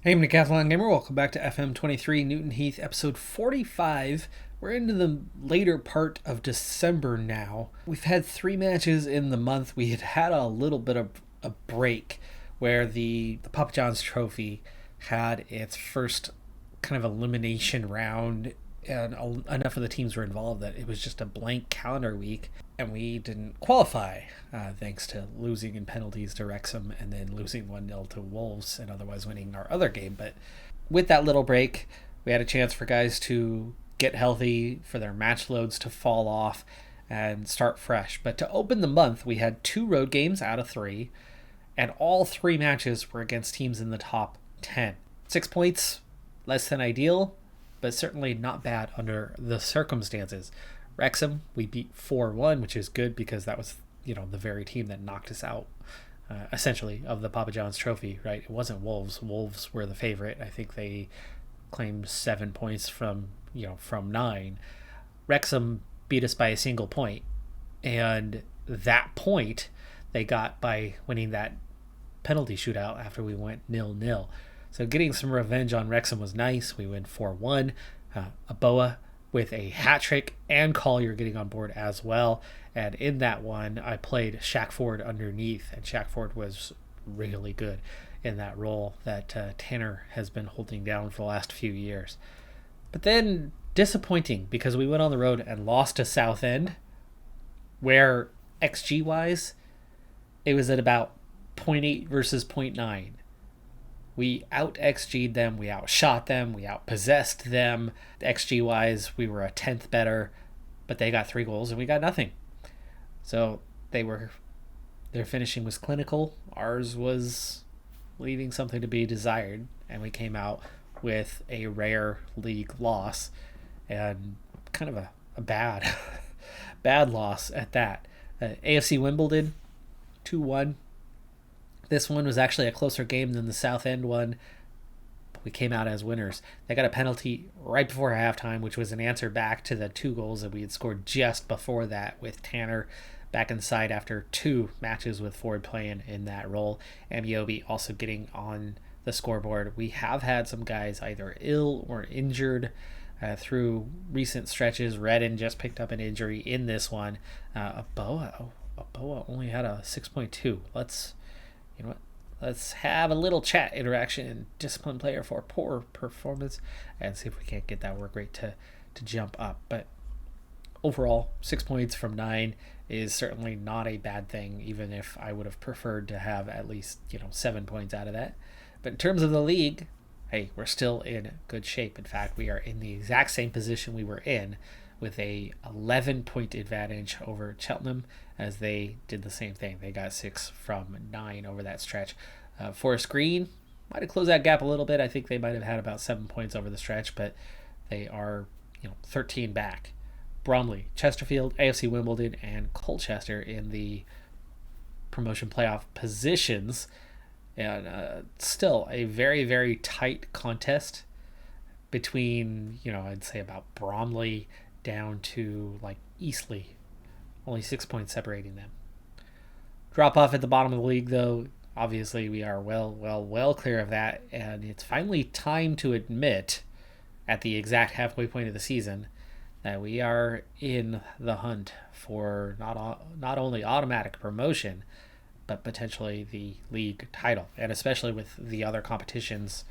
Hey, I'm Decathlon Gamer. Welcome back to FM23 Newton Heath, episode 45. We're into the later part of December now. We've had 3 matches in the month. We had a little bit of a break where the Papa John's Trophy had its first kind of elimination round, and enough of the teams were involved that it was just a blank calendar week, and we didn't qualify thanks to losing in penalties to Wrexham and then losing 1-0 to Wolves and otherwise winning our other game. But with that little break, we had a chance for guys to get healthy, for their match loads to fall off and start fresh. But to open the month, we had 2 road games out of 3, and all 3 matches were against teams in the top 10. 6 points, less than ideal, but certainly not bad under the circumstances. Wrexham, we beat 4-1, which is good because that was, the very team that knocked us out, essentially, of the Papa John's Trophy, right? It wasn't Wolves. Wolves were the favorite. I think they claimed 7 points from 9. Wrexham beat us by a single point, and that point they got by winning that penalty shootout after we went 0-0. So getting some revenge on Wrexham was nice. We win 4-1. Aboa with a hat trick, and Collier getting on board as well. And in that one, I played Shackford underneath, and Shackford was really good in that role that Tanner has been holding down for the last few years. But then disappointing because we went on the road and lost to Southend, where XG-wise, it was at about 0.8 versus 0.9. We out-XG'd them, we outshot them, we out-possessed them. XG-wise, we were a 10th better, but they got 3 goals and we got nothing. So their finishing was clinical. Ours was leaving something to be desired, and we came out with a rare league loss, and kind of a bad, bad loss at that. AFC Wimbledon, 2-1. This one was actually a closer game than the Southend one, but we came out as winners. They got a penalty right before halftime, which was an answer back to the 2 goals that we had scored just before that, with Tanner back inside after 2 matches with Ford playing in that role. Amiobi also getting on the scoreboard. We have had some guys either ill or injured through recent stretches. Redden just picked up an injury in this one. Aboa only had a 6.2. Let's have a little chat interaction and discipline player for poor performance and see if we can't get that work rate to jump up. But overall, 6 points from 9 is certainly not a bad thing, even if I would have preferred to have at least 7 points out of that. But in terms of the league, hey, we're still in good shape. In fact, we are in the exact same position we were in, with a 11-point advantage over Cheltenham, as they did the same thing. They got 6 from 9 over that stretch. Forest Green might have closed that gap a little bit. I think they might have had about 7 points over the stretch, but they are 13 back. Bromley, Chesterfield, AFC Wimbledon, and Colchester in the promotion playoff positions. And still a very, very tight contest between, I'd say about Bromley down to like Eastleigh. Only 6 points separating them. Drop off at the bottom of the league, though. Obviously, we are well clear of that, and it's finally time to admit, at the exact halfway point of the season, that we are in the hunt for not only automatic promotion, but potentially the league title, and especially with the other competitions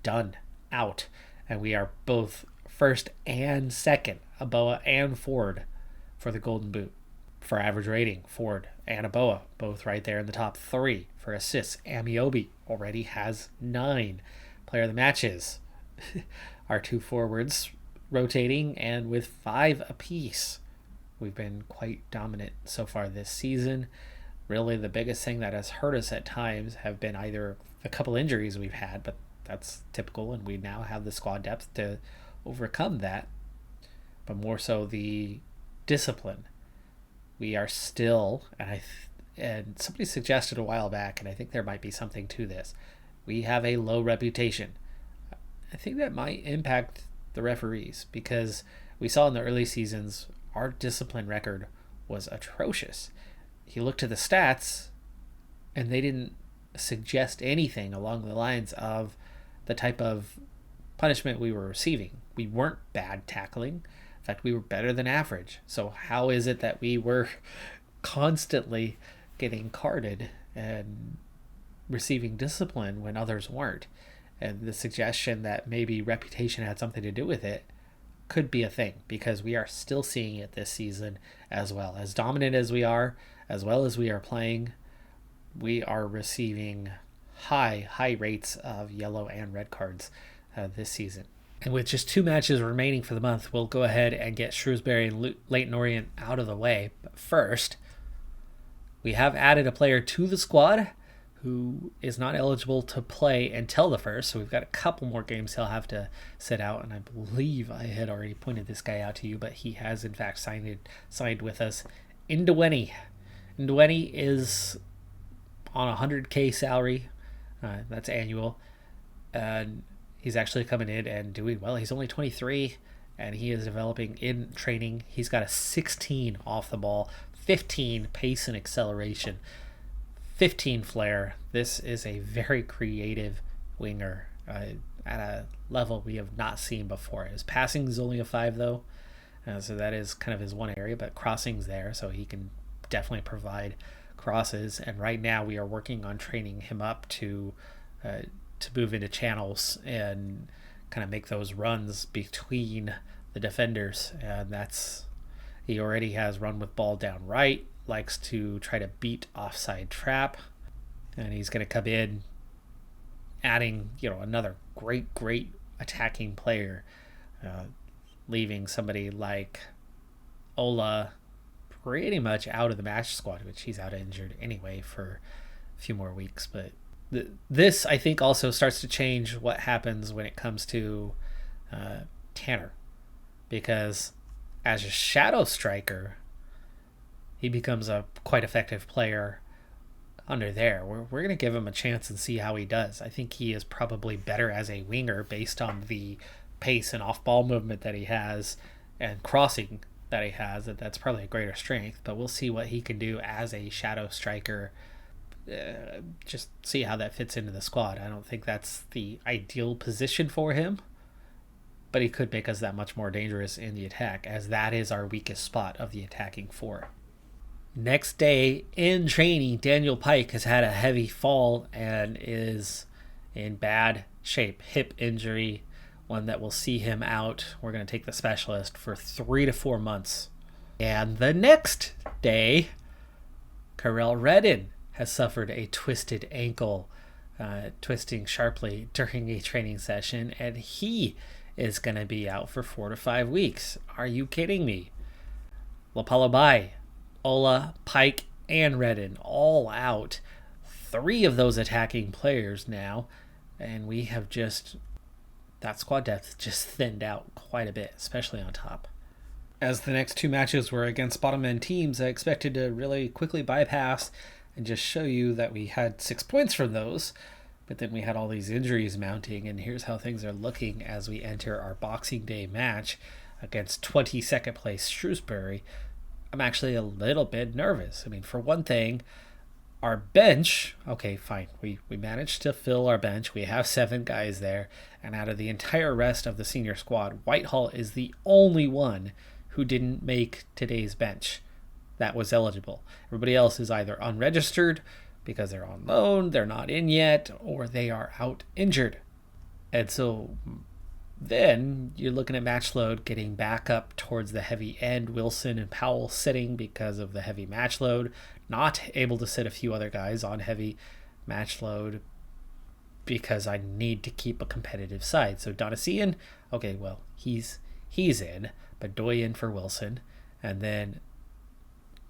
done out, and we are both first and second, Aboa and Ford, for the Golden Boot. For average rating, Ford and Aboa both right there in the top 3. For assists, Amiobi already has 9. Player of the matches, our 2 forwards rotating and with 5 apiece. We've been quite dominant so far this season. Really, the biggest thing that has hurt us at times have been either a couple injuries we've had, but that's typical, and we now have the squad depth to overcome that, but more so the discipline. We are still, and somebody suggested a while back, and I think there might be something to this, we have a low reputation. I think that might impact the referees, because we saw in the early seasons our discipline record was atrocious. You look to the stats, and they didn't suggest anything along the lines of the type of punishment we were receiving. We weren't bad tackling. In fact, we were better than average. So how is it that we were constantly getting carded and receiving discipline when others weren't? And the suggestion that maybe reputation had something to do with it could be a thing, because we are still seeing it this season as well. As dominant as we are, as well as we are playing, we are receiving high rates of yellow and red cards this season. And with just 2 matches remaining for the month, we'll go ahead and get Shrewsbury and Leyton Orient out of the way. But first, we have added a player to the squad who is not eligible to play until the first. So we've got a couple more games he'll have to sit out. And I believe I had already pointed this guy out to you, but he has in fact signed with us. Ndweni. Ndweni is on a 100K salary. That's annual. And he's actually coming in and doing well. He's only 23 and he is developing in training. He's got a 16 off the ball, 15 pace and acceleration, 15 flair. This is a very creative winger at a level we have not seen before. His passing is only a 5 though, so that is kind of his one area, but crossing's there, so he can definitely provide crosses. And right now we are working on training him up to move into channels and kind of make those runs between the defenders. And he already has run with ball down right, likes to try to beat offside trap, and he's going to come in adding another great attacking player, leaving somebody like Ola pretty much out of the match squad, which he's out injured anyway for a few more weeks. But this, I think, also starts to change what happens when it comes to Tanner, because as a shadow striker, he becomes a quite effective player under there. We're going to give him a chance and see how he does. I think he is probably better as a winger based on the pace and off-ball movement that he has and crossing that he has. That's probably a greater strength, but we'll see what he can do as a shadow striker. Just see how that fits into the squad. I don't think that's the ideal position for him, but he could make us that much more dangerous in the attack, as that is our weakest spot of the attacking four. Next day in training, Daniel Pike has had a heavy fall and is in bad shape. Hip injury, one that will see him out. We're going to take the specialist for 3 to 4 months. And the next day, Karel Redden has suffered a twisted ankle, twisting sharply during a training session, and he is going to be out for 4 to 5 weeks. Are you kidding me? Lapalabai, Ola, Pike, and Redden all out. 3 of those attacking players now, and we have that squad depth just thinned out quite a bit, especially on top. As the next 2 matches were against bottom end teams, I expected to really quickly bypass and just show you that we had 6 points from those, but then we had all these injuries mounting, and here's how things are looking as we enter our Boxing Day match against 22nd place Shrewsbury. I'm actually a little bit nervous. I mean, for one thing, our bench, okay, fine. We managed to fill our bench. We have 7 guys there, and out of the entire rest of the senior squad, Whitehall is the only one who didn't make today's bench that was eligible. Everybody else is either unregistered because they're on loan, they're not in yet, or they are out injured. And so then you're looking at match load getting back up towards the heavy end. Wilson and Powell sitting because of the heavy match load, not able to sit a few other guys on heavy match load because I need to keep a competitive side. So Donasian, okay, well, he's in, but Doy in for Wilson. And then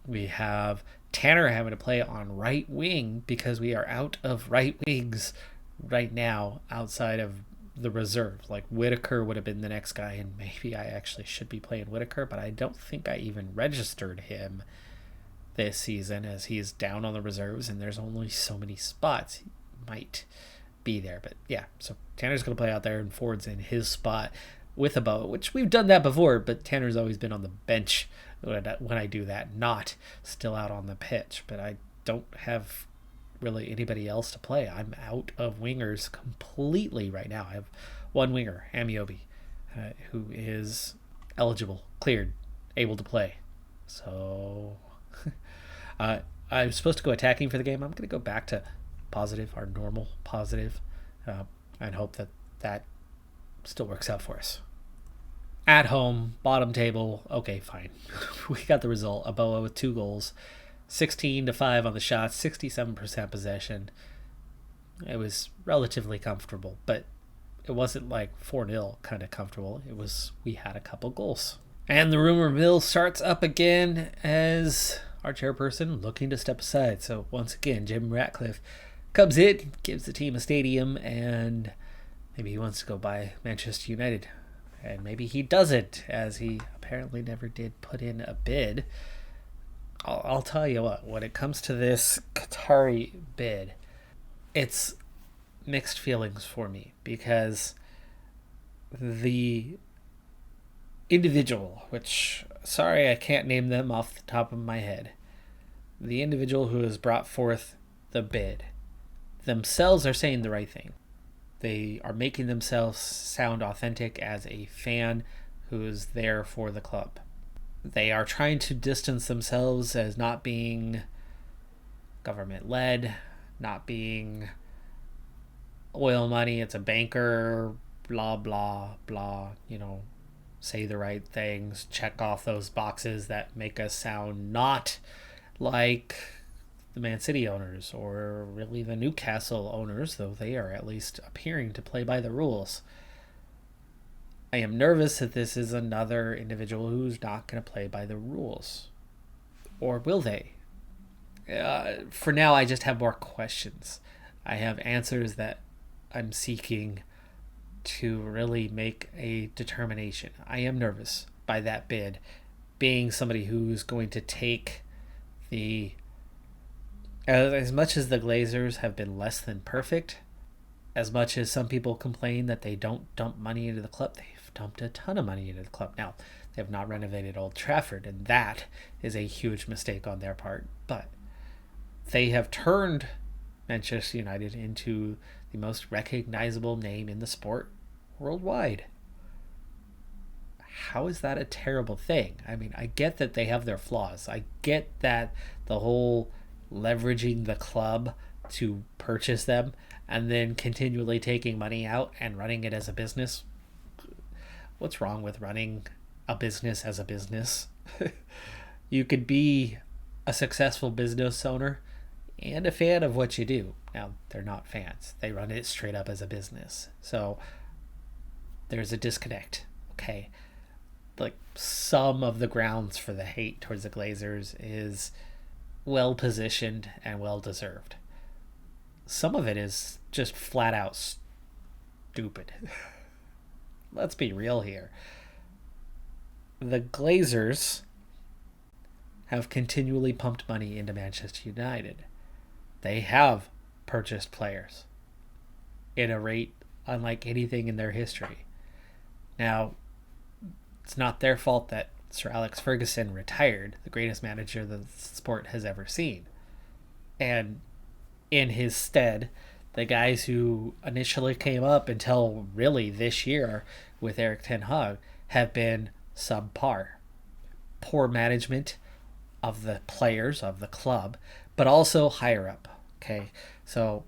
we have Tanner having to play on right wing because we are out of right wings right now outside of the reserves. Like Whitaker would have been the next guy, and maybe I actually should be playing Whitaker, but I don't think I even registered him this season as he's down on the reserves and there's only so many spots. He might be there, but yeah, so Tanner's going to play out there and Ford's in his spot with a bow, which we've done that before, but Tanner's always been on the bench when I do that, not still out on the pitch. But I don't have really anybody else to play. I'm out of wingers completely right now. I have one winger, Amiobi, who is eligible, cleared, able to play. So I'm supposed to go attacking for the game. I'm going to go back to positive, our normal positive, and hope that still works out for us. At home, bottom table, okay, fine. We got the result. Aboa with 2 goals, 16-5 on the shots, 67% possession. It was relatively comfortable, but it wasn't like 4-0 kind of comfortable. It was, we had a couple goals. And the rumor mill starts up again as our chairperson looking to step aside. So once again, Jim Ratcliffe comes in, gives the team a stadium, and maybe he wants to go buy Manchester United. And maybe he doesn't, as he apparently never did put in a bid. I'll tell you what, when it comes to this Qatari bid, it's mixed feelings for me, because the individual, which, sorry, I can't name them off the top of my head, the individual who has brought forth the bid themselves are saying the right thing. They are making themselves sound authentic as a fan who is there for the club. They are trying to distance themselves as not being government-led, not being oil money, it's a banker, blah, blah, blah, say the right things, check off those boxes that make us sound not like the Man City owners or really the Newcastle owners, though they are at least appearing to play by the rules. I am nervous that this is another individual who's not going to play by the rules. Or will they? For now, I just have more questions. I have answers that I'm seeking to really make a determination. I am nervous by that bid, being somebody who's going to take the... As much as the Glazers have been less than perfect, as much as some people complain that they don't dump money into the club, they've dumped a ton of money into the club. Now, they have not renovated Old Trafford, and that is a huge mistake on their part. But they have turned Manchester United into the most recognizable name in the sport worldwide. How is that a terrible thing? I mean, I get that they have their flaws. I get that the whole leveraging the club to purchase them and then continually taking money out and running it as a business. What's wrong with running a business as a business? You could be a successful business owner and a fan of what you do. Now, they're not fans. They run it straight up as a business. So there's a disconnect, okay? Like, some of the grounds for the hate towards the Glazers is well positioned and well deserved. Some of it is just flat out stupid. Let's be real here. The Glazers have continually pumped money into Manchester United. They have purchased players at a rate unlike anything in their history. Now, it's not their fault that Sir Alex Ferguson retired, the greatest manager the sport has ever seen. And in his stead, the guys who initially came up until really this year with Erik ten Hag have been subpar. Poor management of the players, of the club, but also higher up. Okay, so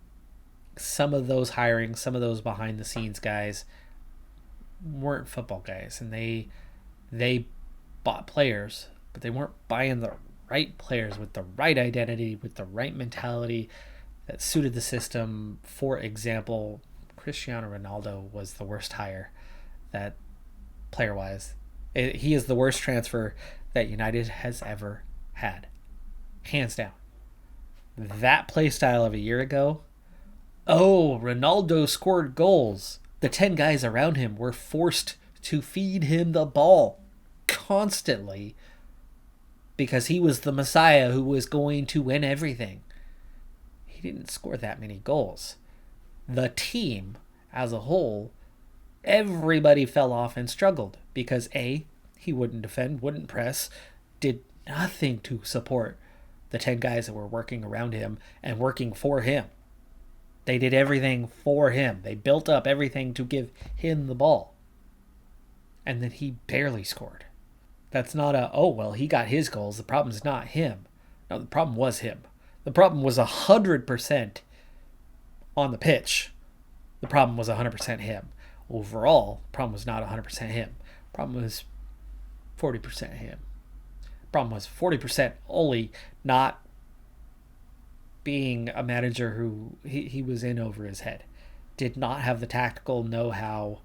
some of those hirings, some of those behind the scenes guys weren't football guys, and they bought players, but they weren't buying the right players with the right identity, with the right mentality that suited the system. For example, Cristiano Ronaldo was the worst hire that player-wise. He is the worst transfer that United has ever had. Hands down. That play style of a year ago, Ronaldo scored goals. The 10 guys around him were forced to feed him the ball constantly because he was the Messiah who was going to win everything. He didn't score that many goals. The team as a whole, everybody fell off and struggled because he wouldn't defend, wouldn't press, did nothing to support the 10 guys that were working around him and working for him. They did everything for him. They built up everything to give him the ball. And then he barely scored. That's not he got his goals. The problem's not him. No, the problem was him. The problem was 100% on the pitch. The problem was 100% him. Overall, the problem was not 100% him. The problem was 40% him. The problem was 40% Ole not being a manager who he was in over his head. Did not have the tactical know-how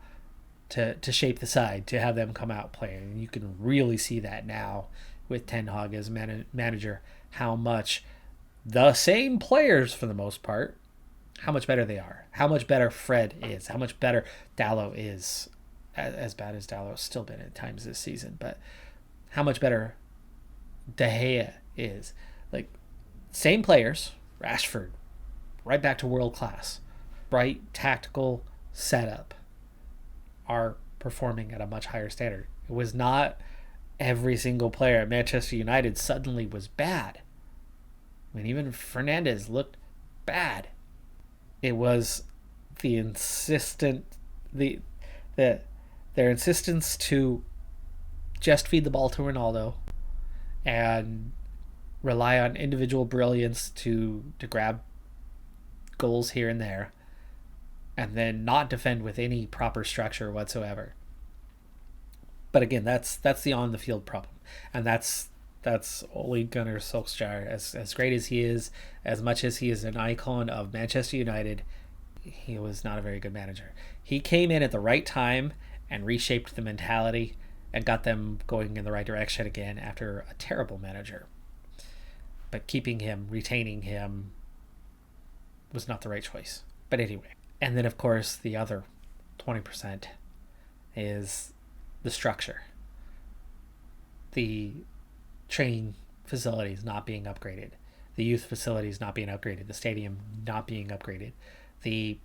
to shape the side, to have them come out playing. And you can really see that now with Ten Hag as manager, how much the same players, for the most part, how much better they are. How much better Fred is. How much better Dalot is. As bad as Dalot's still been at times this season. But how much better De Gea is. Like, same players. Rashford, right back to world class. Right tactical setup. Are performing at a much higher standard. It was not every single player at Manchester United suddenly was bad. I mean, even Fernandes looked bad. It was their insistence to just feed the ball to Ronaldo and rely on individual brilliance to grab goals here and there, and then not defend with any proper structure whatsoever. But again, that's the on the field problem, and that's Ole Gunnar Solskjaer. As great as he is, as much as he is an icon of Manchester United, he was not a very good manager. He came in at the right time and reshaped the mentality and got them going in the right direction again after a terrible manager. But retaining him was not the right choice. But anyway. And then, of course, the other 20% is the structure. The training facilities not being upgraded. The youth facilities not being upgraded. The stadium not being upgraded. The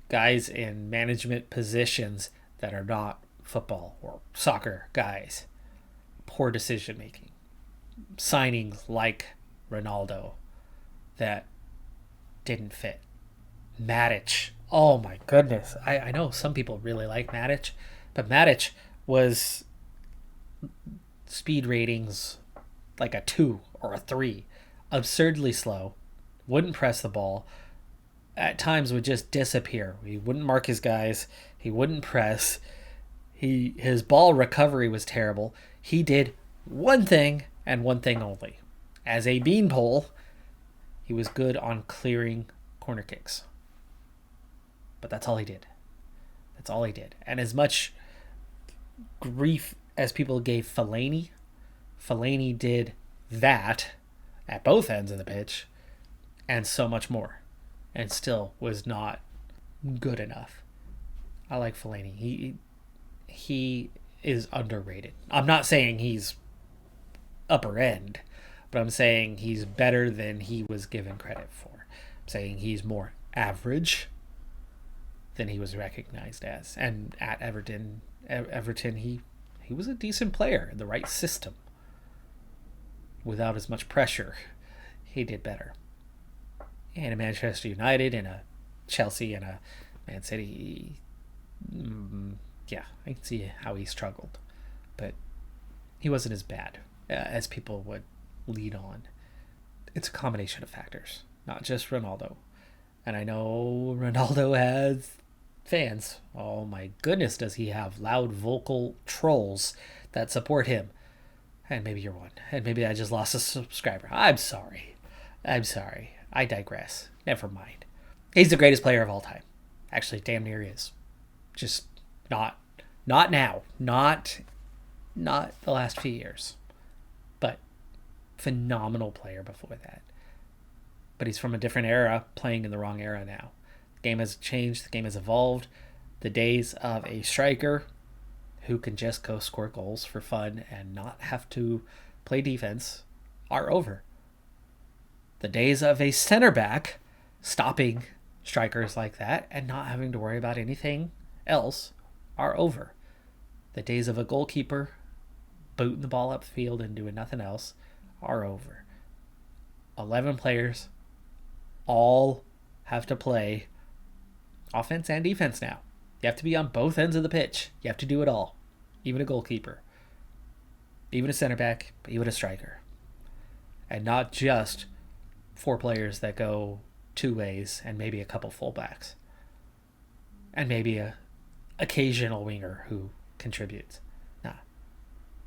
guys in management positions that are not football or soccer guys. Poor decision making. Signings like Ronaldo that didn't fit. Matic. Oh my goodness. I know some people really like Matic, but Matic was speed ratings like a 2 or a 3. Absurdly slow. Wouldn't press the ball. At times would just disappear. He wouldn't mark his guys. He wouldn't press. His ball recovery was terrible. He did one thing and one thing only. As a beanpole, he was good on clearing corner kicks. But that's all he did. That's all he did. And as much grief as people gave Fellaini did that at both ends of the pitch and so much more, and still was not good enough. I like Fellaini. He is underrated. I'm not saying he's upper end, but I'm saying he's better than he was given credit for. I'm saying he's more average than he was recognized as. And at Everton he was a decent player in the right system. Without as much pressure, he did better. And a Manchester United and a Chelsea and a Man City, yeah, I can see how he struggled. But he wasn't as bad as people would lead on. It's a combination of factors, not just Ronaldo. And I know Ronaldo has fans. Oh my goodness, does he have loud vocal trolls that support him. And maybe you're one. And maybe I just lost a subscriber. I'm sorry. I digress. Never mind. He's the greatest player of all time. Actually, damn near is. Just not now. Not the last few years. But phenomenal player before that. But he's from a different era, playing in the wrong era now. The game has changed. The game has evolved. The days of a striker who can just go score goals for fun and not have to play defense are over. The days of a center back stopping strikers like that and not having to worry about anything else are over. The days of a goalkeeper booting the ball up the field and doing nothing else are over. 11 players all have to play offense and defense now. You have to be on both ends of the pitch. You have to do it all. Even a goalkeeper. Even a center back. Even a striker. And not just 4 players that go 2 ways and maybe a couple fullbacks. And maybe a occasional winger who contributes. Nah.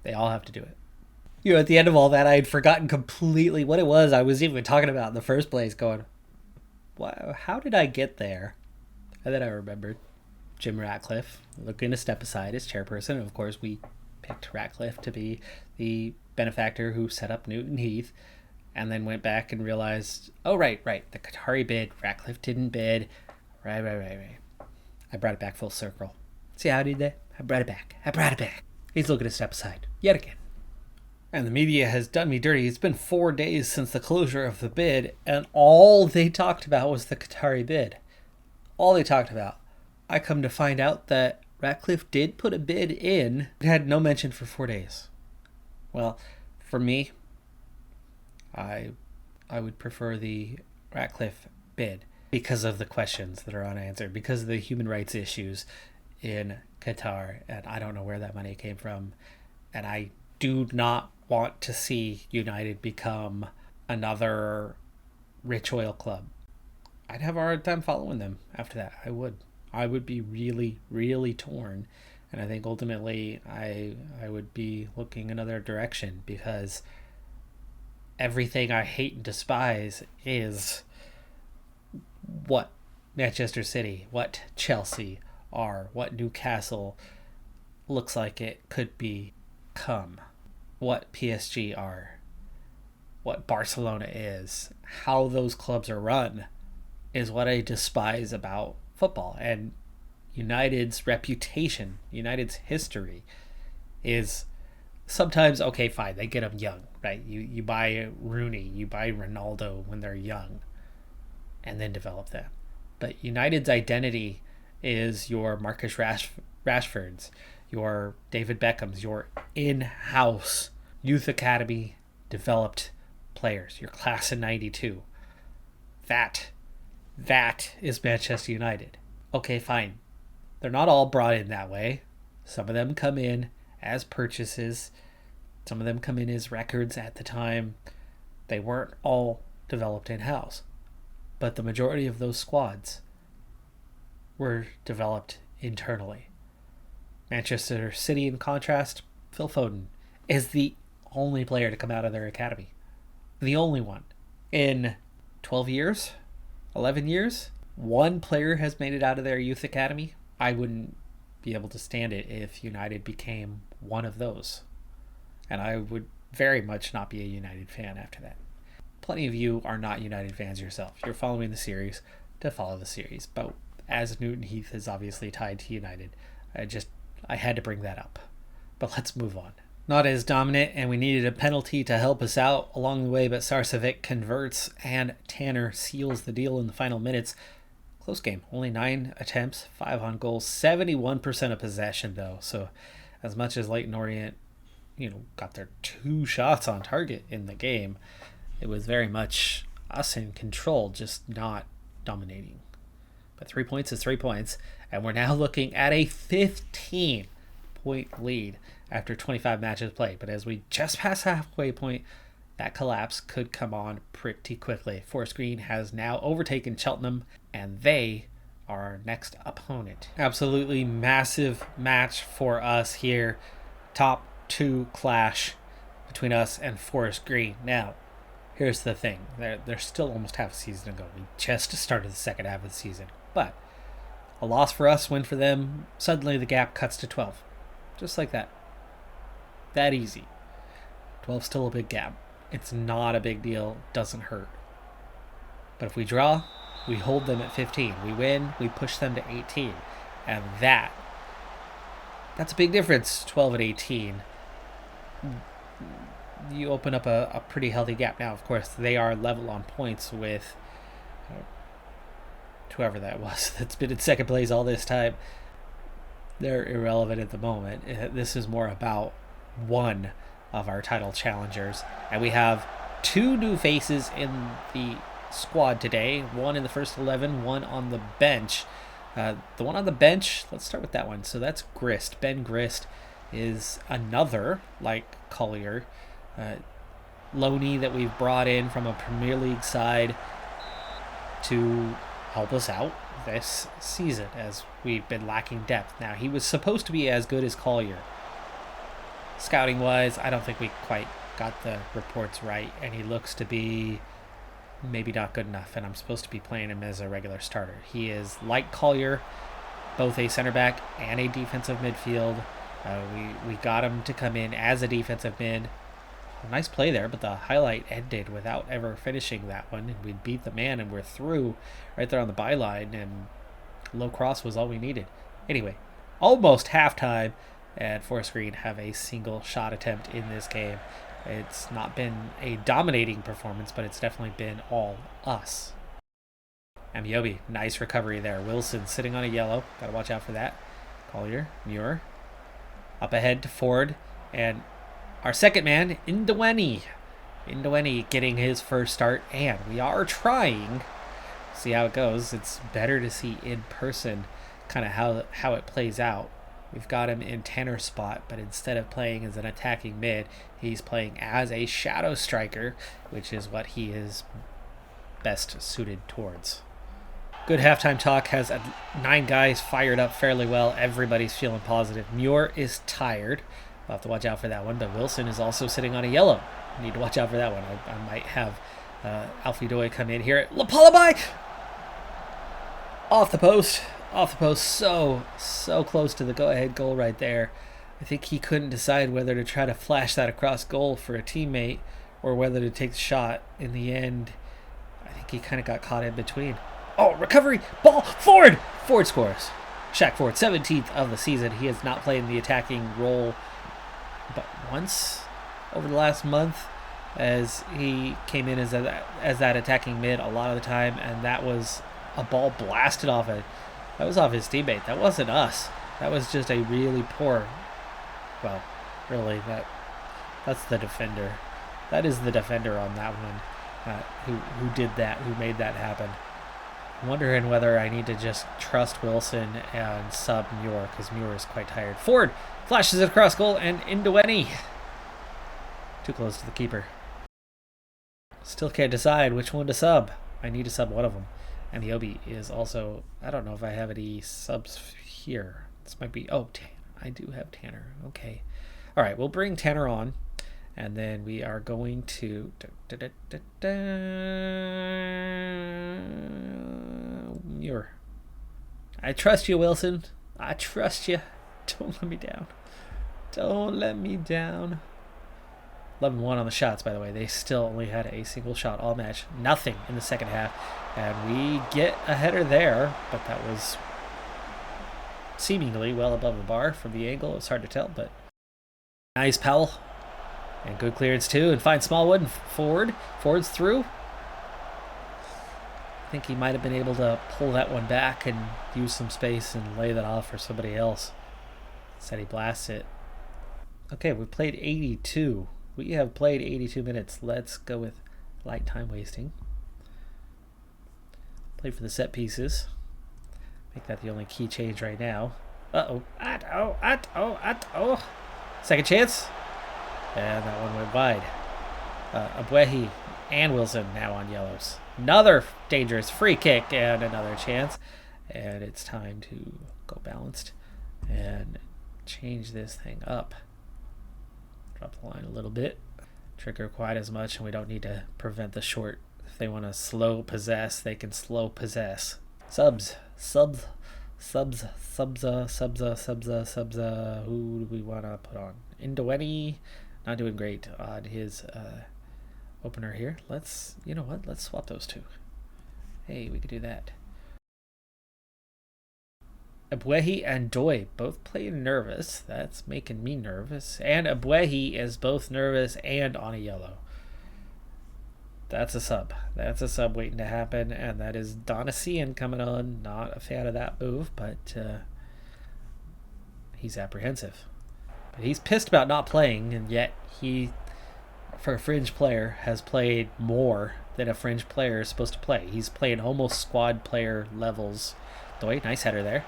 They all have to do it. At the end of all that, I had forgotten completely what it was I was even talking about in the first place, going, wow, how did I get there? And then I remembered Jim Ratcliffe looking to step aside as chairperson. And of course, we picked Ratcliffe to be the benefactor who set up Newton Heath, and then went back and realized, oh, right, the Qatari bid, Ratcliffe didn't bid. Right. I brought it back full circle. See how I did that? I brought it back. He's looking to step aside yet again. And the media has done me dirty. It's been 4 days since the closure of the bid, and all they talked about was the Qatari bid. All they talked about. I come to find out that Ratcliffe did put a bid in. It had no mention for 4 days. Well, for me, I would prefer the Ratcliffe bid because of the questions that are unanswered, because of the human rights issues in Qatar, and I don't know where that money came from. And I do not want to see United become another rich oil club. I'd have a hard time following them after that. I would be really, really torn. And I think ultimately I would be looking another direction, because everything I hate and despise is what Manchester City, what Chelsea are, what Newcastle looks like it could become, what PSG are, what Barcelona is, how those clubs are run is what I despise about football. And United's reputation, United's history is sometimes, okay, fine, they get them young, right? You buy Rooney, you buy Ronaldo when they're young and then develop them. But United's identity is your Marcus Rashfords, your David Beckhams, your in-house youth academy developed players, your class of 92. That is Manchester United. Okay, fine. They're not all brought in that way. Some of them come in as purchases. Some of them come in as records at the time. They weren't all developed in-house. But the majority of those squads were developed internally. Manchester City, in contrast, Phil Foden is the only player to come out of their academy. The only one. In 12 years, 11 years, one player has made it out of their youth academy. I wouldn't be able to stand it if United became one of those. And I would very much not be a United fan after that. Plenty of you are not United fans yourself. You're following the series to follow the series. But as Newton Heath is obviously tied to United, I had to bring that up. But let's move on. Not as dominant, and we needed a penalty to help us out along the way, but Sarcevic converts and Tanner seals the deal in the final minutes. Close game. Only 9 attempts, 5 on goal, 71% of possession though. So as much as Leyton Orient, got their 2 shots on target in the game, it was very much us in control, just not dominating. But 3 points is 3 points, and we're now looking at a 15-point lead after 25 matches played. But as we just pass halfway point, that collapse could come on pretty quickly. Forest Green has now overtaken Cheltenham, and they are our next opponent. Absolutely massive match for us here. Top 2 clash between us and Forest Green. Now, here's the thing. There's still almost half a season to go. We just started the second half of the season. But a loss for us, win for them. Suddenly the gap cuts to 12. Just like that. That easy. 12's still a big gap. It's not a big deal. Doesn't hurt. But if we draw, we hold them at 15. We win, we push them to 18. And that's a big difference, 12 and 18. You open up a pretty healthy gap. Now, of course, they are level on points with whoever that was that's been in second place all this time. They're irrelevant at the moment. This is more about one of our title challengers, and we have two new faces in the squad today. One in the first 11, one on the bench. The one on the bench, let's start with that one. So that's Grist. Ben Grist is another, like Collier, loanee that we've brought in from a Premier League side to help us out this season as we've been lacking depth. Now, he was supposed to be as good as Collier. Scouting wise, I don't think we quite got the reports right, and he looks to be maybe not good enough, and I'm supposed to be playing him as a regular starter. He is, like Collier, both a center back and a defensive midfield. We got him to come in as a defensive mid. Nice play there, but the highlight ended without ever finishing that one, and we beat the man and we're through right there on the byline, and low cross was all we needed. Anyway, almost halftime, and Forest Green have a single shot attempt in this game. It's not been a dominating performance, but it's definitely been all us. Amiobi, nice recovery there. Wilson sitting on a yellow. Got to watch out for that. Collier, Muir. Up ahead to Ford. And our second man, Indewani. Indewani getting his first start. And we are trying. See how it goes. It's better to see in person kind of how it plays out. We've got him in Tanner spot, but instead of playing as an attacking mid, he's playing as a shadow striker, which is what he is best suited towards. Good halftime talk has 9 guys fired up fairly well. Everybody's feeling positive. Muir is tired. We'll have to watch out for that one, but Wilson is also sitting on a yellow. Need to watch out for that one. I might have Alfie Doy come in here. Lapalabai! Off the post. Off the post, so close to the go-ahead goal right there. I think he couldn't decide whether to try to flash that across goal for a teammate or whether to take the shot. In the end, I think he kind of got caught in between. Oh, recovery, ball, Ford! Ford scores. Shaq Ford, 17th of the season. He has not played in the attacking role but once over the last month, as he came in as that attacking mid a lot of the time, and that was a ball blasted off it. That was off his teammate. That wasn't us. That was just a really poor... Well, really, that's the defender. That is the defender on that one who did that, who made that happen. I'm wondering whether I need to just trust Wilson and sub Muir, because Muir is quite tired. Ford flashes it across goal, and Indewani. Too close to the keeper. Still can't decide which one to sub. I need to sub one of them. And the Obi is also, I don't know if I have any subs here. This might be, oh, I do have Tanner. Okay. All right, we'll bring Tanner on, and then we are going to... Muir. I trust you, Wilson. I trust you. Don't let me down. Don't let me down. 11-1 on the shots, by the way. They still only had a single shot all match. Nothing in the second half. And we get a header there, but that was seemingly well above the bar from the angle. It's hard to tell, but nice Powell. And good clearance too. And finds Smallwood and Ford. Ford's through. I think he might have been able to pull that one back and use some space and lay that off for somebody else. Said he blasts it. Okay, we played 82. We have played 82 minutes. Let's go with light time wasting. Play for the set pieces. Make that the only key change right now. Uh-oh. Second chance. And that one went wide. Abuehi and Wilson now on yellows. Another dangerous free kick and another chance. And it's time to go balanced and change this thing up. Drop the line a little bit. Trigger quite as much, and we don't need to prevent the short. If they want to slow possess, they can slow possess. Subs. Who do we want to put on? Indewani, not doing great on his opener here. You know what? Let's swap those two. Hey, we could do that. Abuehi and Doy both play nervous. That's making me nervous. And Abuehi is both nervous and on a yellow. That's a sub. That's a sub waiting to happen. And that is Donasian coming on. Not a fan of that move, but he's apprehensive. But he's pissed about not playing, and yet he for a fringe player, has played more than a fringe player is supposed to play. He's playing almost squad player levels. Doi, nice header there.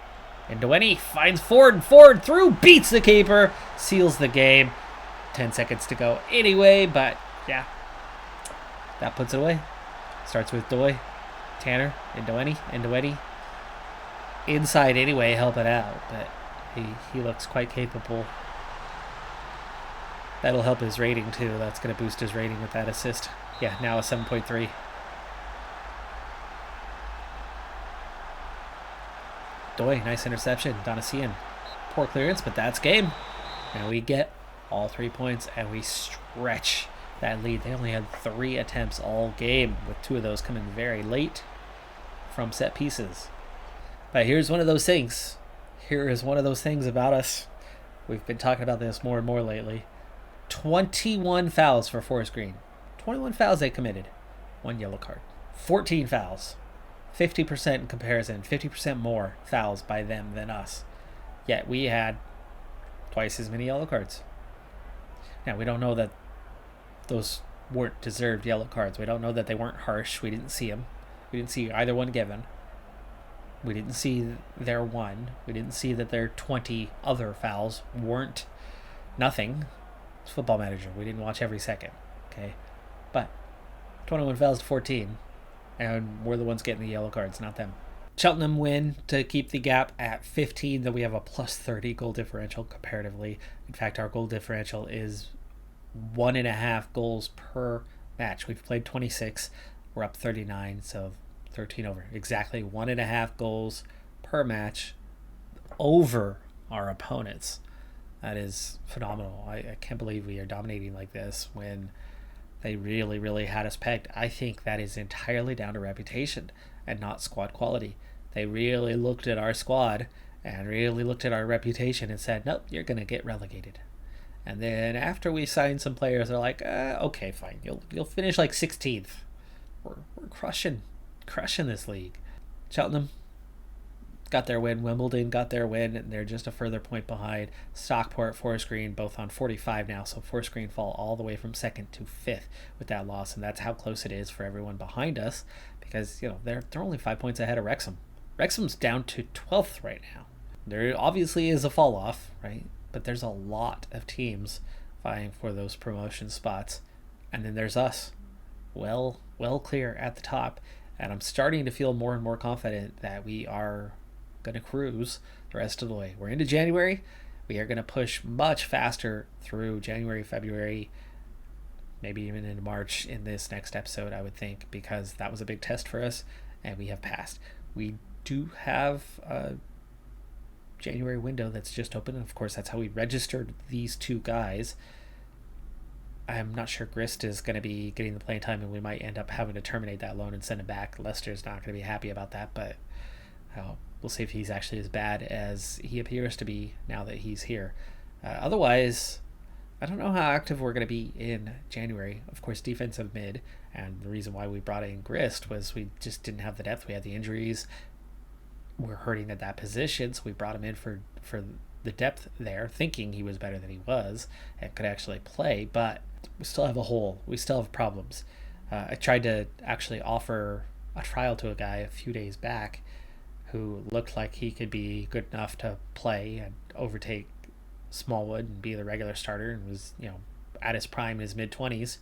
And Dueni finds Ford through, beats the keeper, seals the game. 10 seconds to go anyway, but yeah, that puts it away. Starts with Doi, Tanner, and Dueni. Inside anyway, helping out, but he looks quite capable. That'll help his rating too. That's going to boost his rating with that assist. Yeah, now a 7.3. Doi, nice interception. Donasian, poor clearance, but that's game. And we get all 3 points, and we stretch that lead. They only had 3 attempts all game, with 2 of those coming very late from set pieces. But here's one of those things. Here is one of those things about us. We've been talking about this more and more lately. 21 fouls for Forest Green. 21 fouls they committed. 1 yellow card. 14 fouls. 50% in comparison. 50% more fouls by them than us. Yet we had twice as many yellow cards. Now, we don't know that those weren't deserved yellow cards. We don't know that they weren't harsh. We didn't see them. We didn't see either one given. We didn't see their one. We didn't see that their 20 other fouls weren't nothing. It's Football Manager. We didn't watch every second. Okay? But 21 fouls to 14. And we're the ones getting the yellow cards, not them. Cheltenham win to keep the gap at 15, though we have a plus 30 goal differential comparatively. In fact, our goal differential is 1.5 goals per match. We've played 26. We're up 39, so 13 over. Exactly 1.5 goals per match over our opponents. That is phenomenal. I can't believe we are dominating like this when they really, really had us pegged. I think that is entirely down to reputation and not squad quality. They really looked at our squad and really looked at our reputation and said, nope, you're going to get relegated. And then after we signed some players, they're like, okay, fine. You'll finish like 16th. We're crushing this league. Cheltenham got their win. Wimbledon got their win, and they're just a further point behind. Stockport, Forest Green, both on 45 now, so Forest Green fall all the way from 2nd to 5th with that loss, and that's how close it is for everyone behind us, because they're only 5 points ahead of Wrexham. Wrexham's down to 12th right now. There obviously is a fall off, right? But there's a lot of teams vying for those promotion spots, and then there's us, well clear at the top, and I'm starting to feel more and more confident that we are going to cruise the rest of the way. We're into January. We are going to push much faster through January, February, maybe even into March in this next episode, I would think, because that was a big test for us, and we have passed. We do have a January window that's just open, and of course that's how we registered these 2 guys. I'm not sure Grist is going to be getting the playing time, and we might end up having to terminate that loan and send him back. Leicester's not going to be happy about that, but we'll see if he's actually as bad as he appears to be now that he's here. Otherwise, I don't know how active we're going to be in January. Of course, defensive mid, and the reason why we brought in Grist was we just didn't have the depth. We had the injuries. We're hurting at that position, so we brought him in for the depth there, thinking he was better than he was and could actually play, but we still have a hole. We still have problems. I tried to actually offer a trial to a guy a few days back who looked like he could be good enough to play and overtake Smallwood and be the regular starter, and was, at his prime in his mid-20s.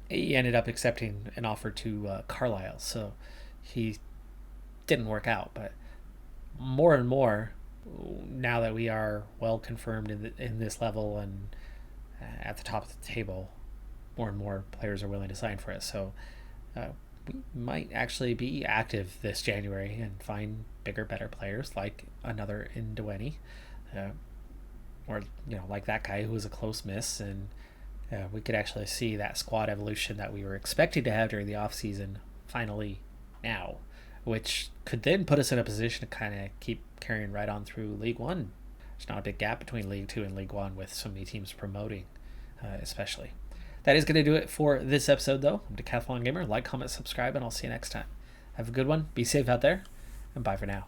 He ended up accepting an offer to Carlisle, so he didn't work out. But more and more, now that we are well confirmed in this level and at the top of the table, more and more players are willing to sign for us. So we might actually be active this January and find bigger, better players like another Ndueni, or like that guy who was a close miss, and we could actually see that squad evolution that we were expecting to have during the off season finally now, which could then put us in a position to kind of keep carrying right on through League One. There's not a big gap between League Two and League One with so many teams promoting, especially. That is going to do it for this episode, though. I'm Decathlon Gamer. Like, comment, subscribe, and I'll see you next time. Have a good one. Be safe out there, and bye for now.